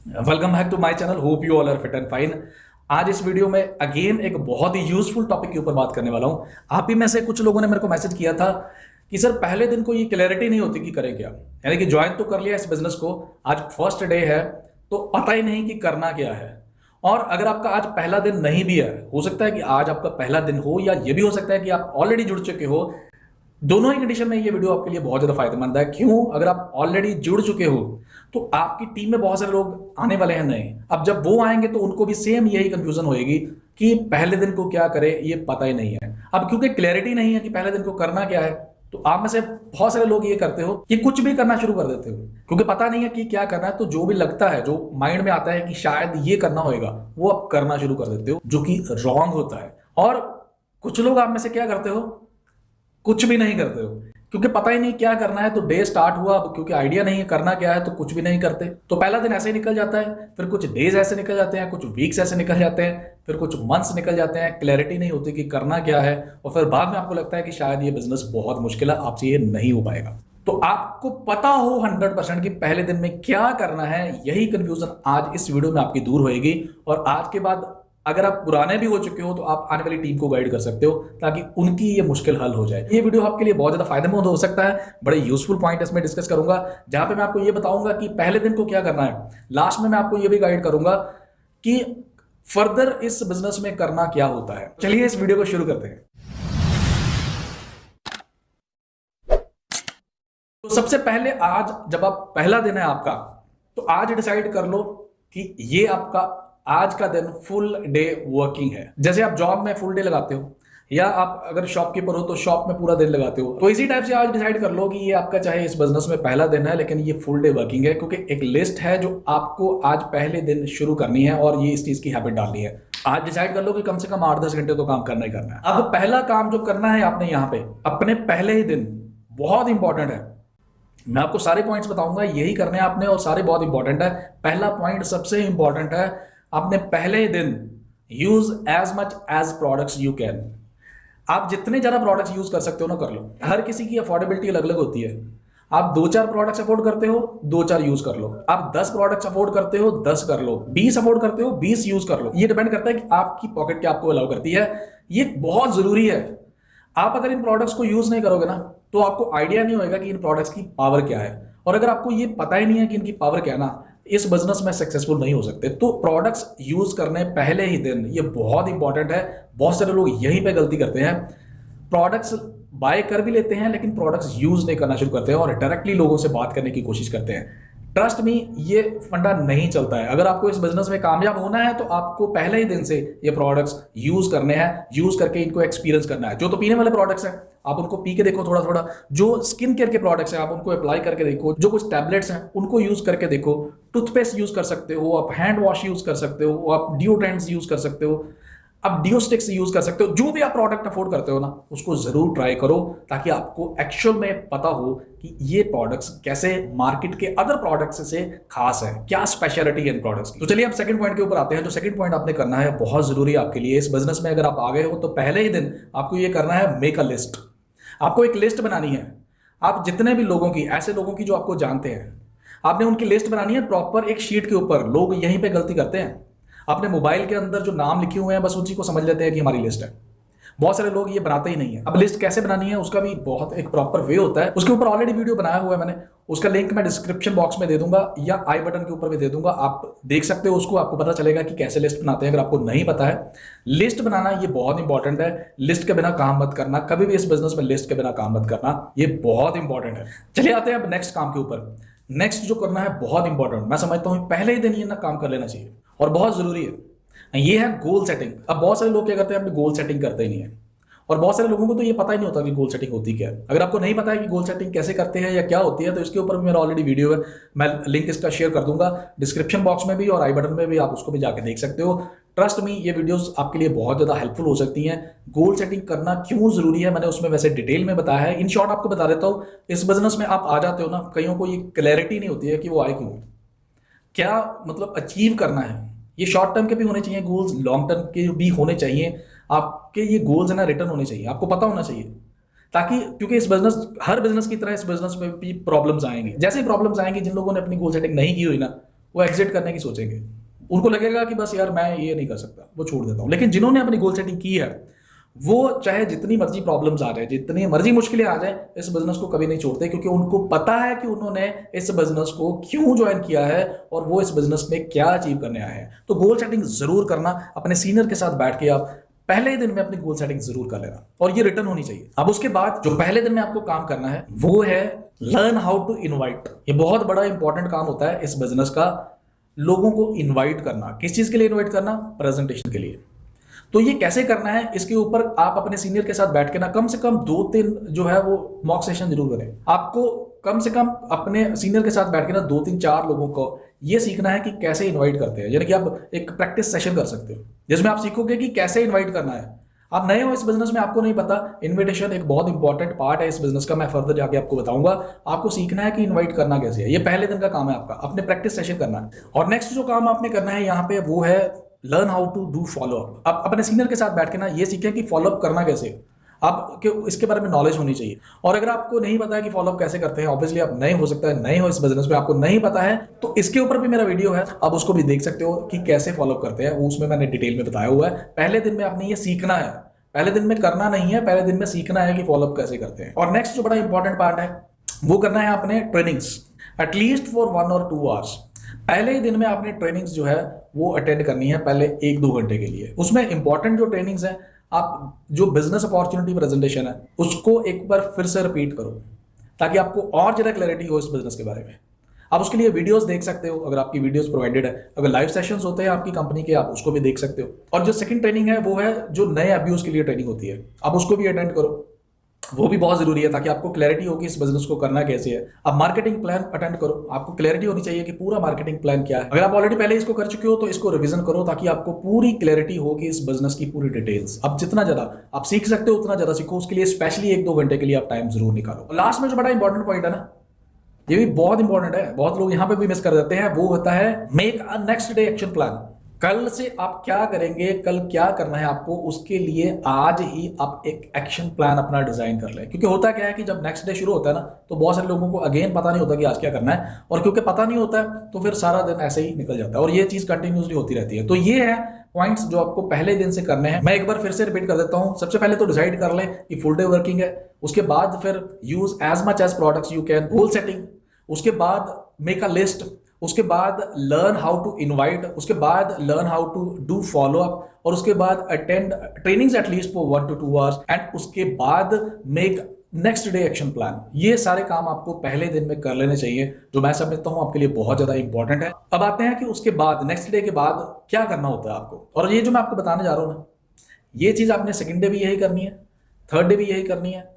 Welcome back to my channel. Hope you all are fit and fine. आज इस video में again एक बहुत ही यूजफुल टॉपिक के ऊपर बात करने वाला हूं। आप ही में से कुछ लोगों ने मेरे को मैसेज किया था कि सर पहले दिन को ये क्लैरिटी नहीं होती कि करें क्या, यानी कि ज्वाइन तो कर लिया इस बिजनेस को, आज फर्स्ट डे है तो पता ही नहीं कि करना क्या है। और अगर आपका आज पहला दिन नहीं भी है, हो सकता है कि आज आपका पहला दिन हो या ये भी हो सकता है कि आप ऑलरेडी जुड़ चुके हो। दोनों ही कंडीशन में ये वीडियो आपके लिए बहुत ज्यादा फायदेमंद है। क्यों? अगर आप ऑलरेडी जुड़ चुके हो तो आपकी टीम में बहुत सारे लोग आने वाले हैं नए। अब जब वो आएंगे तो उनको भी सेम यही कंफ्यूजन होएगी कि पहले दिन को क्या करें, ये पता ही नहीं है। अब क्योंकि क्लैरिटी नहीं है कि पहले दिन को करना क्या है, तो आप में से बहुत सारे लोग ये करते हो कि कुछ भी करना शुरू कर देते हो क्योंकि पता नहीं है कि क्या करना है। तो जो भी लगता है, जो माइंड में आता है कि शायद ये करना होगा, वो आप करना शुरू कर देते हो, जो कि रॉन्ग होता है। और कुछ लोग आप में से क्या करते हो, कुछ भी नहीं करते हो क्योंकि पता ही नहीं क्या करना है। तो डे स्टार्ट हुआ, अब क्योंकि आइडिया नहीं है करना क्या है तो कुछ भी नहीं करते। तो पहला दिन ऐसे ही निकल जाता है, फिर कुछ डेज ऐसे निकल जाते हैं, कुछ वीक्स ऐसे निकल जाते हैं, फिर कुछ मंथ्स निकल जाते हैं। क्लैरिटी नहीं होती कि करना क्या है, और फिर बाद में आपको लगता है कि शायद ये बिजनेस बहुत मुश्किल है, आपसे ये नहीं हो पाएगा। तो आपको पता हो 100% कि पहले दिन में क्या करना है, यही कंफ्यूजन आज इस वीडियो में आपकी दूर होएगी। और आज के बाद अगर आप पुराने भी हो चुके हो तो आप आने वाली टीम को गाइड कर सकते हो ताकि उनकी ये मुश्किल हल हो जाए। ये वीडियो आपके लिए बहुत ज्यादा फायदेमंद हो सकता है। बड़े यूजफुल पॉइंट इसमें डिस्कस करूंगा, जहां पे मैं आपको ये बताऊंगा कि पहले दिन को क्या करना है। लास्ट में मैं आपको ये भी गाइड करूंगा कि फर्दर इस बिजनेस में करना क्या होता है। चलिए इस वीडियो को शुरू करते हैं। तो सबसे पहले आज जब आप पहला दिन है आपका, तो आज डिसाइड कर लो कि ये आपका आज का दिन फुल डे वर्किंग है। जैसे आप जॉब में फुल डे लगाते हो या आप अगर शॉपकीपर हो तो शॉप में पूरा दिन लगाते हो, तो इसी टाइप से आज डिसाइड कर लो कि ये आपका चाहे इस बिजनेस में पहला दिन है लेकिन ये फुल डे वर्किंग है, क्योंकि एक लिस्ट है जो आपको आज पहले दिन शुरू करनी है और ये इस चीज की हैबिट डालनी है। आज डिसाइड कर लो कि कम से कम 8-10 घंटे तो काम करना ही करना है। अब पहला काम जो करना है आपने यहाँ पे अपने पहले ही दिन, बहुत इंपॉर्टेंट है। मैं आपको सारे पॉइंट्स बताऊंगा, यही करने हैं आपने और सारे बहुत इंपॉर्टेंट है। पहला पॉइंट सबसे इंपॉर्टेंट है, आपने पहले ही दिन use as much as products you can. आप जितने ज्यादा प्रोडक्ट्स यूज कर सकते हो ना कर लो। हर किसी की अफोर्डेबिलिटी अलग अलग होती है। आप 2-4 प्रोडक्ट्स अफोर्ड करते हो, 2-4 यूज कर लो। आप 10 प्रोडक्ट्स अफोर्ड करते हो, 10 कर लो। 20 अफोर्ड करते हो, 20 यूज कर लो। ये डिपेंड करता है कि आपकी पॉकेट क्या आपको अलाउ करती है। ये बहुत जरूरी है। आप अगर इन प्रोडक्ट्स को यूज नहीं करोगे ना तो आपको आइडिया नहीं होगा कि इन प्रोडक्ट्स की पावर क्या है। और अगर आपको ये पता ही नहीं है कि इनकी पावर क्या है ना, इस बिजनेस में सक्सेसफुल नहीं हो सकते। तो प्रोडक्ट्स यूज करने पहले ही दिन, ये बहुत इंपॉर्टेंट है। बहुत सारे लोग यहीं पे गलती करते हैं, प्रोडक्ट्स बाय कर भी लेते हैं लेकिन प्रोडक्ट्स यूज नहीं करना शुरू करते हैं और डायरेक्टली लोगों से बात करने की कोशिश करते हैं। ट्रस्ट मी, ये फंडा नहीं चलता है। अगर आपको इस बिजनेस में कामयाब होना है तो आपको पहले ही दिन से ये प्रोडक्ट्स यूज करने हैं, यूज करके इनको एक्सपीरियंस करना है। जो तो पीने वाले प्रोडक्ट्स हैं आप उनको पी के देखो थोड़ा थोड़ा, जो स्किन केयर के प्रोडक्ट्स हैं आप उनको अप्लाई करके देखो, जो कुछ टैबलेट्स हैं उनको यूज करके देखो, टूथपेस्ट यूज कर सकते हो आप, हैंड वॉश यूज कर सकते हो आप, डिओड्रेंट्स यूज कर सकते हो आप, डिओ स्टिक्स यूज कर सकते हो। जो भी आप प्रोडक्ट अफोर्ड करते हो ना उसको जरूर ट्राई करो ताकि आपको एक्चुअल में पता हो कि ये प्रोडक्ट्स कैसे मार्केट के अदर प्रोडक्ट्स से खास है, क्या स्पेशलिटी है इन प्रोडक्ट्स की। तो चलिए अब सेकंड पॉइंट के ऊपर आते हैं। जो सेकंड पॉइंट आपने करना है बहुत जरूरी है आपके लिए इस बिजनेस में। अगर आप आ गए हो तो पहले ही दिन आपको ये करना है, मेक अ लिस्ट। आपको एक लिस्ट बनानी है। आप जितने भी लोगों की, ऐसे लोगों की जो आपको जानते हैं, आपने उनकी लिस्ट बनानी है प्रॉपर एक शीट के ऊपर। लोग यहीं पे गलती करते हैं, अपने मोबाइल के अंदर जो नाम लिखे हुए हैं बस उसी को समझ लेते हैं कि हमारी लिस्ट है। बहुत सारे लोग ये बनाते ही नहीं है। अब लिस्ट कैसे बनानी है उसका भी बहुत एक प्रॉपर वे होता है। उसके ऊपर ऑलरेडी वीडियो बनाया हुआ है मैंने, उसका लिंक मैं डिस्क्रिप्शन बॉक्स में दे दूंगा या आई बटन के ऊपर भी दे दूंगा। आप देख सकते हो उसको, आपको पता चलेगा कि कैसे लिस्ट बनाते हैं। अगर आपको नहीं पता है लिस्ट बनाना, ये बहुत इंपॉर्टेंट है। लिस्ट के बिना काम मत करना, कभी भी इस बिजनेस में लिस्ट के बिना काम मत करना, ये बहुत इंपॉर्टेंट है। चलिए आते हैं अब नेक्स्ट काम के ऊपर। नेक्स्ट जो करना है बहुत इंपॉर्टेंट, मैं समझता हूँ पहले ही दिन ये ना काम कर लेना चाहिए और बहुत जरूरी है, ये है गोल सेटिंग। अब बहुत सारे लोग क्या करते हैं, अपनी गोल सेटिंग करते ही नहीं है और बहुत सारे लोगों को तो ये पता ही नहीं होता कि गोल सेटिंग होती क्या है। अगर आपको नहीं पता है कि गोल सेटिंग कैसे करते हैं या क्या होती है तो इसके ऊपर भी मेरा ऑलरेडी वीडियो है, मैं लिंक इसका शेयर कर दूंगा डिस्क्रिप्शन बॉक्स में भी और आई बटन में भी, आप उसको भी जाकर देख सकते हो। ट्रस्ट मी, ये वीडियोस आपके लिए बहुत ज़्यादा हेल्पफुल हो सकती हैं। गोल सेटिंग करना क्यों जरूरी है मैंने उसमें वैसे डिटेल में बताया है। इन शॉर्ट आपको बता देता हूँ, इस बिजनेस में आप आ जाते हो ना, कईयों को ये क्लैरिटी नहीं होती है कि वो आए क्यों, क्या मतलब अचीव करना है। ये शॉर्ट टर्म के भी होने चाहिए गोल्स, लॉन्ग टर्म के भी होने चाहिए। आपके ये गोल्स है ना रिटर्न होने चाहिए, आपको पता होना चाहिए, ताकि क्योंकि इस बिजनेस, हर बिजनेस की तरह इस बिजनेस में भी प्रॉब्लम्स आएंगे। जैसे ही प्रॉब्लम्स आएंगे, जिन लोगों ने अपनी गोल सेटिंग नहीं की हुई ना वो एग्जिट करने की सोचेंगे। उनको लगेगा कि बस यार मैं ये नहीं कर सकता, वो छोड़ देता हूँ। लेकिन जिन्होंने अपनी गोल सेटिंग की है, वो चाहे जितनी मर्जी प्रॉब्लम्स आ जाए, जितनी मर्जी मुश्किलें आ जाए, इस बिजनेस को कभी नहीं छोड़ते, क्योंकि उनको पता है कि उन्होंने इस बिजनेस को क्यों ज्वाइन किया है और वो इस बिजनेस में क्या अचीव करने आए हैं। तो गोल सेटिंग जरूर करना, अपने सीनियर के साथ बैठ के आप पहले ही दिन में अपनी गोल सेटिंग जरूर कर लेना, और ये रिटर्न होनी चाहिए। अब उसके बाद जो पहले दिन में आपको काम करना है वो है लर्न हाउ टू इनवाइट। ये बहुत बड़ा इंपॉर्टेंट काम होता है इस बिजनेस का, लोगों को इनवाइट करना। किस चीज के लिए इनवाइट करना? प्रेजेंटेशन के लिए। तो ये कैसे करना है, इसके ऊपर आप अपने सीनियर के साथ बैठ के ना कम से कम 2-3 जो है वो मॉक सेशन जरूर करें। आपको कम से कम अपने सीनियर के साथ बैठ के ना 2-3-4 लोगों को ये सीखना है कि कैसे इनवाइट करते हैं। यानी कि आप एक प्रैक्टिस सेशन कर सकते हो जिसमें आप सीखोगे कि कैसे इनवाइट करना है। आप नए हो इस बिजनेस में, आपको नहीं पता, इनविटेशन एक बहुत इंपॉर्टेंट पार्ट है इस बिजनेस का। मैं फर्दर जाके आपको बताऊंगा। आपको सीखना है कि इनवाइट करना कैसे है। ये पहले दिन का काम है आपका, अपने प्रैक्टिस सेशन करना है। और नेक्स्ट जो काम आपने करना है यहाँ पे वो है learn how to do follow up. आप अपने सीनियर के साथ बैठ के ना ये सीखें कि फॉलोअप करना कैसे, आपके इसके बारे में नॉलेज होनी चाहिए। और अगर आपको नहीं पता है कि फॉलोअप कैसे करते हैं, ऑब्वियसली आप नए हो सकता है, नए हो इस बिजनेस में, आपको नहीं पता है, तो इसके ऊपर भी मेरा वीडियो है, आप उसको भी देख सकते हो कि कैसे फॉलोअप करते हैं। वो उसमें मैंने डिटेल में बताया हुआ है। पहले दिन में आपने ये सीखना है, पहले दिन में करना नहीं है, पहले दिन में सीखना है कि फॉलोअप कैसे करते हैं। और नेक्स्ट जो बड़ा इंपॉर्टेंट पार्ट है वो करना है आपने ट्रेनिंग्स, एटलीस्ट फॉर 1 और 2 आवर्स। पहले ही दिन में आपने ट्रेनिंग्स जो है वो अटेंड करनी है पहले 1-2 घंटे के लिए। उसमें इंपॉर्टेंट जो ट्रेनिंग्स है, आप जो बिजनेस अपॉर्चुनिटी प्रेजेंटेशन है उसको एक बार फिर से रिपीट करो, ताकि आपको और ज़्यादा क्लैरिटी हो इस बिजनेस के बारे में। आप उसके लिए वीडियोस देख सकते हो, अगर आपकी वीडियोस प्रोवाइडेड है। अगर लाइव सेशंस होते हैं आपकी कंपनी के, आप उसको भी देख सकते हो। और जो सेकंड ट्रेनिंग है वो है जो नए अब्यूज के लिए ट्रेनिंग होती है, आप उसको भी अटेंड करो। वो भी बहुत जरूरी है ताकि आपको क्लैरिटी हो कि इस बिजनेस को करना कैसे है। अब मार्केटिंग प्लान अटेंड करो, आपको क्लैरिटी होनी चाहिए कि पूरा मार्केटिंग प्लान क्या है। अगर आप ऑलरेडी पहले इसको कर चुके हो तो इसको रिवीजन करो, ताकि आपको पूरी क्लैरिटी हो कि इस बिजनेस की पूरी डिटेल्स। अब जितना ज्यादा आप सीख सकते हो उतना ज्यादा सीखो, उसके लिए स्पेशली 1-2 घंटे के लिए आप टाइम जरूर निकालो। लास्ट में जो बड़ा इंपॉर्टेंट पॉइंट है ना, ये भी बहुत इंपॉर्टेंट है, बहुत लोग यहाँ पे भी मिस कर देते हैं, वो होता है make a next day action plan. कल से आप क्या करेंगे, कल क्या करना है आपको, उसके लिए आज ही आप एक एक्शन प्लान अपना डिजाइन कर लें। क्योंकि होता क्या है कि जब नेक्स्ट डे शुरू होता है ना, तो बहुत सारे लोगों को अगेन पता नहीं होता कि आज क्या करना है, और क्योंकि पता नहीं होता है तो फिर सारा दिन ऐसे ही निकल जाता है, और ये चीज कंटिन्यूसली होती रहती है। तो ये है पॉइंट्स जो आपको पहले दिन से करने हैं। मैं एक बार फिर से रिपीट कर देता हूं। सबसे पहले तो डिसाइड कर लें कि फुल डे वर्किंग है, उसके बाद फिर use as much as products you can, goal setting, उसके बाद मेक अ लिस्ट, उसके बाद लर्न हाउ टू इनवाइट, उसके बाद learn how to do follow up, और उसके बाद attend trainings at least for 1 to 2 hours, and उसके बाद make next day action plan. ये सारे काम आपको पहले दिन में कर लेने चाहिए, जो मैं समझता हूं आपके लिए बहुत ज्यादा इंपॉर्टेंट है। अब आते हैं कि उसके बाद नेक्स्ट डे के बाद क्या करना होता है आपको। और ये जो मैं आपको बताने जा रहा हूं ना, ये चीज आपने सेकंड डे भी यही करनी है, थर्ड डे भी यही करनी है,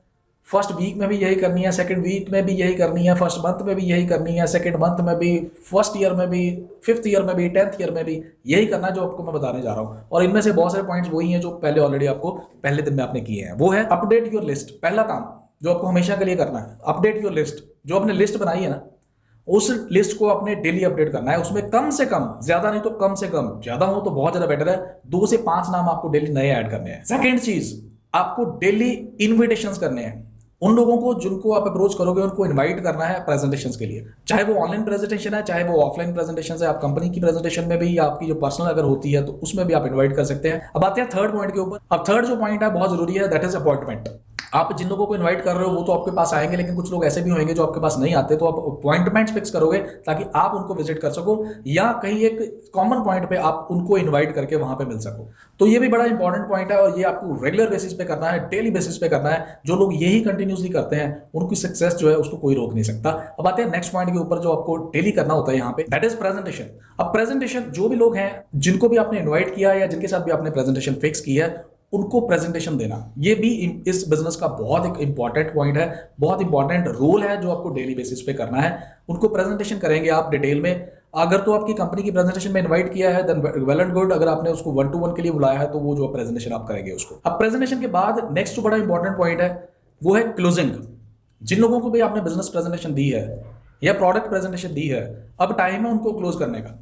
फर्स्ट वीक में भी यही करनी है, सेकंड वीक में भी यही करनी है, फर्स्ट मंथ में भी यही करनी है, सेकंड मंथ में भी, फर्स्ट ईयर में भी, 5th ईयर में भी, 10th ईयर में भी यही करना है जो आपको मैं बताने जा रहा हूं। और इनमें से बहुत सारे पॉइंट्स वही हैं जो पहले ऑलरेडी आपको पहले दिन में आपने किए हैं। वो है अपडेट योर लिस्ट। पहला काम जो आपको हमेशा के लिए करना है, अपडेट योर लिस्ट। जो आपने लिस्ट बनाई है ना, उस लिस्ट को आपने डेली अपडेट करना है। उसमें कम से कम, ज्यादा नहीं तो कम से कम, ज्यादा हो तो बहुत ज्यादा बेटर है, 2 से 5 नाम आपको डेली नए ऐड करने हैं। सेकेंड चीज, आपको डेली इन्विटेशंस करने हैं। उन लोगों को जिनको आप अप्रोच करोगे उनको इनवाइट करना है प्रेजेंटेशंस के लिए, चाहे वो ऑनलाइन प्रेजेंटेशन है, चाहे वो ऑफलाइन प्रेजेंटेशन है। आप कंपनी की प्रेजेंटेशन में भी, या आपकी जो पर्सनल अगर होती है तो उसमें भी आप इनवाइट कर सकते हैं। अब आते हैं थर्ड पॉइंट के ऊपर। अब थर्ड जो पॉइंट है बहुत जरूरी है, दैट इज अपॉइंटमेंट। आप जिन लोगों को इनवाइट कर रहे हो वो तो आपके पास आएंगे, लेकिन कुछ लोग ऐसे भी होंगे जो आपके पास नहीं आते, तो आप अपॉइंटमेंट फिक्स करोगे ताकि आप उनको विजिट कर सको, या कहीं एक कॉमन पॉइंट पे आप उनको इनवाइट करके वहां पे मिल सको। तो ये भी बड़ा इंपॉर्टेंट पॉइंट है, और ये आपको रेगुलर बेसिस पे करना है, डेली बेसिस पे करना है। जो लोग यही कंटिन्यूसली करते हैं उनकी सक्सेस जो है उसको कोई रोक नहीं सकता। अब आते हैं नेक्स्ट पॉइंट के ऊपर जो आपको डेली करना होता है यहाँ पे, दैट इज प्रेजेंटेशन। अब प्रेजेंटेशन, जो भी लोग हैं जिनको भी आपने इन्वाइट किया या जिनके साथ भी आपने प्रेजेंटेशन फिक्स की है, उनको प्रेजेंटेशन देना, ये भी इस बिजनेस का बहुत एक इंपॉर्टेंट पॉइंट है, बहुत इंपॉर्टेंट रोल है जो आपको डेली बेसिस पे करना है। उनको प्रेजेंटेशन करेंगे आप डिटेल में। अगर तो आपकी कंपनी की प्रेजेंटेशन में इनवाइट किया है देन वेल एंड गुड, अगर आपने उसको 1 to 1 के लिए बुलाया है तो वो जो प्रेजेंटेशन आप करेंगे उसको। अब प्रेजेंटेशन के बाद नेक्स्ट जो बड़ा इंपॉर्टेंट पॉइंट है वो है क्लोजिंग। जिन लोगों को भी आपने बिजनेस प्रेजेंटेशन दी है या प्रोडक्ट प्रेजेंटेशन दी है, अब टाइम है उनको क्लोज करने का।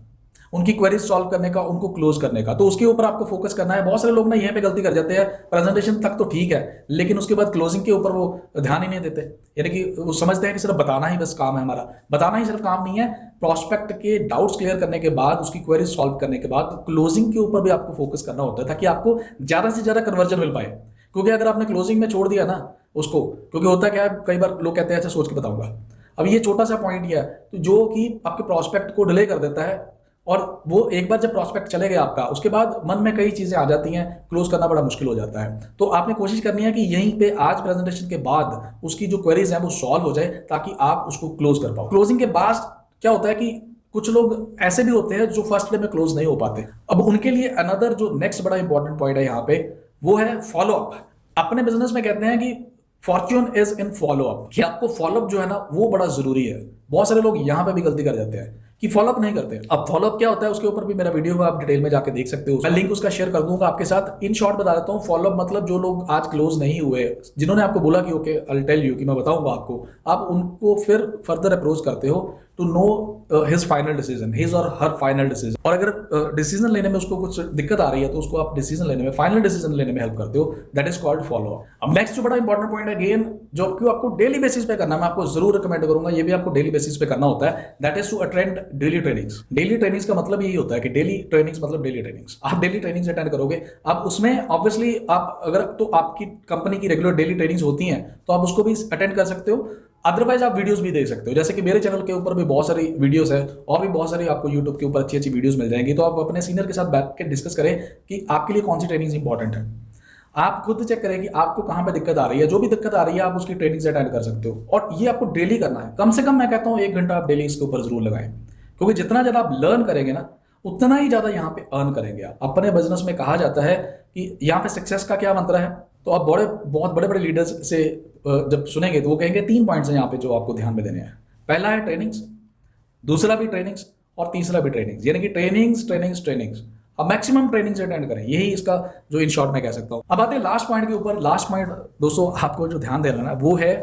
उनकी क्वेरीज सॉल्व करने का, उनको क्लोज करने का। तो उसके ऊपर आपको फोकस करना है। बहुत सारे लोग ना यहीं पे गलती कर जाते हैं, प्रेजेंटेशन तक तो ठीक है, लेकिन उसके बाद क्लोजिंग के ऊपर वो ध्यान ही नहीं देते। यानी कि वो समझते हैं कि सिर्फ बताना ही बस काम है हमारा। बताना ही सिर्फ काम नहीं है, प्रॉस्पेक्ट के डाउट्स क्लियर करने के बाद, उसकी क्वेरीज सॉल्व करने के बाद क्लोजिंग के ऊपर भी आपको फोकस करना होता है, ताकि आपको ज्यादा से ज्यादा कन्वर्जन मिल पाए। क्योंकि अगर आपने क्लोजिंग में छोड़ दिया ना उसको, क्योंकि होता क्या है, कई बार लोग कहते हैं ऐसे सोच के बताऊंगा। अब ये छोटा सा पॉइंट ही है तो जो कि आपके प्रॉस्पेक्ट को डिले कर देता है, और वो एक बार जब प्रॉस्पेक्ट चले गए आपका, उसके बाद मन में कई चीजें आ जाती हैं, क्लोज करना बड़ा मुश्किल हो जाता है। तो आपने कोशिश करनी है कि यहीं पे आज प्रेजेंटेशन के बाद उसकी जो क्वेरीज हैं वो सॉल्व हो जाए, ताकि आप उसको क्लोज कर पाओ। क्लोजिंग के बाद क्या होता है कि कुछ लोग ऐसे भी होते हैं जो फर्स्ट डे में क्लोज नहीं हो पाते। अब उनके लिए अनदर जो नेक्स्ट बड़ा इंपॉर्टेंट पॉइंट है यहाँ पे, वो है फॉलो अप। अपने बिजनेस में कहते हैं कि Fortune is in follow up, कि आपको फॉलोअप जो है ना वो बड़ा जरूरी है। बहुत सारे लोग यहां पे भी गलती कर जाते हैं कि फॉलोअप नहीं करते। अब फॉलोअप क्या होता है उसके ऊपर भी मेरा वीडियो है, आप डिटेल में जाके देख सकते हो, मैं लिंक उसका शेयर कर दूंगा आपके साथ। इन शॉर्ट बता देता हूं, फॉलोअप मतलब जो लोग आज क्लोज नहीं हुए, जिन्होंने आपको बोला कि okay I will tell you, कि मैं बताऊंगा आपको, आप उनको फिर फर्दर अप्रोच करते हो to know his final decision, his और हर फाइनल डिसीजन। और अगर डिसीजन लेने में उसको कुछ दिक्कत आ रही है तो उसको आप डिसीजन लेने में, फाइनल डिसीजन लेने में हेल्प करते हो। That is called follow up. अब नेक्स्ट जो बड़ा इंपॉर्टेंट पॉइंट है, अगेन जो आपको डेली बेसिस पे करना है, मैं आपको जरूर रिकमेंड करूंगा, ये भी आपको डेली बेसिस पे करना होता है। That is to attend daily trainings. Daily trainings का मतलब यही होता है कि डेली ट्रेनिंग्स मतलब डेली ट्रेनिंग्स। आप डेली ट्रेनिंग्स अटेंड करोगे, आप उसमें ऑब्वियसली आप अगर तो आपकी कंपनी की रेगुलर डेली ट्रेनिंग्स होती हैं तो आप उसको भी अटेंड कर सकते हो। अदरवाइज आप वीडियोस भी देख सकते हो, जैसे कि मेरे चैनल के ऊपर भी बहुत सारी वीडियोस है, और भी बहुत सारी आपको यूट्यूब के ऊपर अच्छी अच्छी वीडियोस मिल जाएंगी। तो आप अपने सीनियर के साथ बैठ के डिस्कस करें कि आपके लिए कौन सी ट्रेनिंग्स इंपॉर्टेंट है। आप खुद चेक करें कि आपको कहां पे दिक्कत आ रही है, जो भी दिक्कत आ रही है आप उसकी ट्रेनिंग्स अटेंड कर सकते हो। और ये आपको डेली करना है, कम से कम मैं कहता हूं 1 घंटा आप डेली इसके ऊपर जरूर लगाएं, क्योंकि जितना ज्यादा आप लर्न करेंगे ना उतना ही ज्यादा यहाँ पे अर्न करेंगे आप। अपने बिजनेस में कहा जाता है कि यहाँ पे सक्सेस का क्या मंत्र है, तो आप बहुत बड़े बड़े लीडर्स से जब सुनेंगे तो वो कहेंगे 3 पॉइंट्स हैं यहाँ पे जो आपको ध्यान में देने हैं। पहला है ट्रेनिंग्स, दूसरा भी ट्रेनिंग्स, और तीसरा भी ट्रेनिंग्स। यानी कि ट्रेनिंग्स अब मैक्सिमम ट्रेनिंग्स अटेंड करें, यही इसका जो इन शॉर्ट में कह सकता हूँ। अब आते हैं लास्ट पॉइंट के ऊपर। लास्ट पॉइंट दोस्तों आपको जो ध्यान देना है ना वो है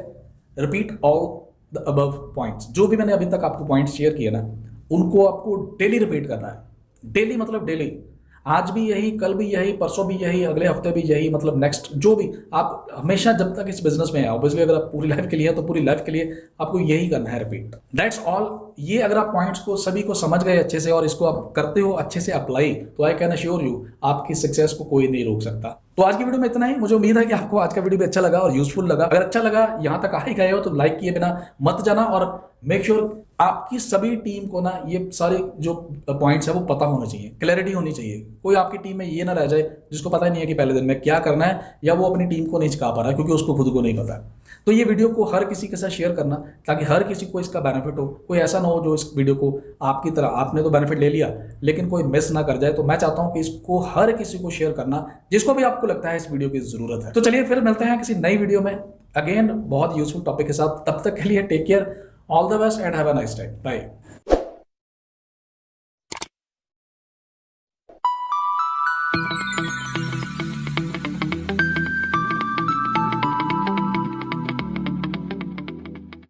repeat all the above points. जो भी मैंने अभी तक आपको पॉइंट्स शेयर किए ना उनको आपको डेली रिपीट करना है। डेली मतलब डेली, आज भी यही, कल भी यही, परसों भी यही, अगले हफ्ते भी यही, मतलब नेक्स्ट जो भी आप हमेशा जब तक इस बिजनेस में है, ऑब्वियसली अगर आप पूरी लाइफ के लिए है तो पूरी लाइफ के लिए आपको यही करना है, रिपीट। That's all. ये अगर आप पॉइंट्स को सभी को समझ गए अच्छे से और इसको आप करते हो अच्छे से अप्लाई, तो आई कैन अश्योर यू आपकी सक्सेस को कोई नहीं रोक सकता। तो आज की वीडियो में इतना ही। मुझे उम्मीद है कि आपको आज का वीडियो भी अच्छा लगा और यूजफुल लगा। अगर अच्छा लगा, यहाँ तक आ ही गए हो तो लाइक किए बिना मत जाना, और मेक श्योर आपकी सभी टीम को ना ये सारे जो पॉइंट्स है वो पता होना चाहिए, क्लैरिटी होनी चाहिए। कोई आपकी टीम में ये ना रह जाए जिसको पता ही नहीं है कि पहले दिन में क्या करना है, या वो अपनी टीम को नहीं सिखा पा रहा है क्योंकि उसको खुद को नहीं पता है। तो ये वीडियो को हर किसी के साथ शेयर करना ताकि हर किसी को इसका बेनिफिट हो। कोई ऐसा ना हो जो इस वीडियो को आपकी तरह, आपने तो बेनिफिट ले लिया लेकिन कोई मिस ना कर जाए। तो मैं चाहता हूं कि इसको हर किसी को शेयर करना जिसको भी आपको लगता है इस वीडियो की जरूरत है। तो चलिए फिर मिलते हैं किसी नई वीडियो में, अगेन बहुत यूजफुल टॉपिक के साथ। तब तक के लिए take care, all the best and have a nice time, bye.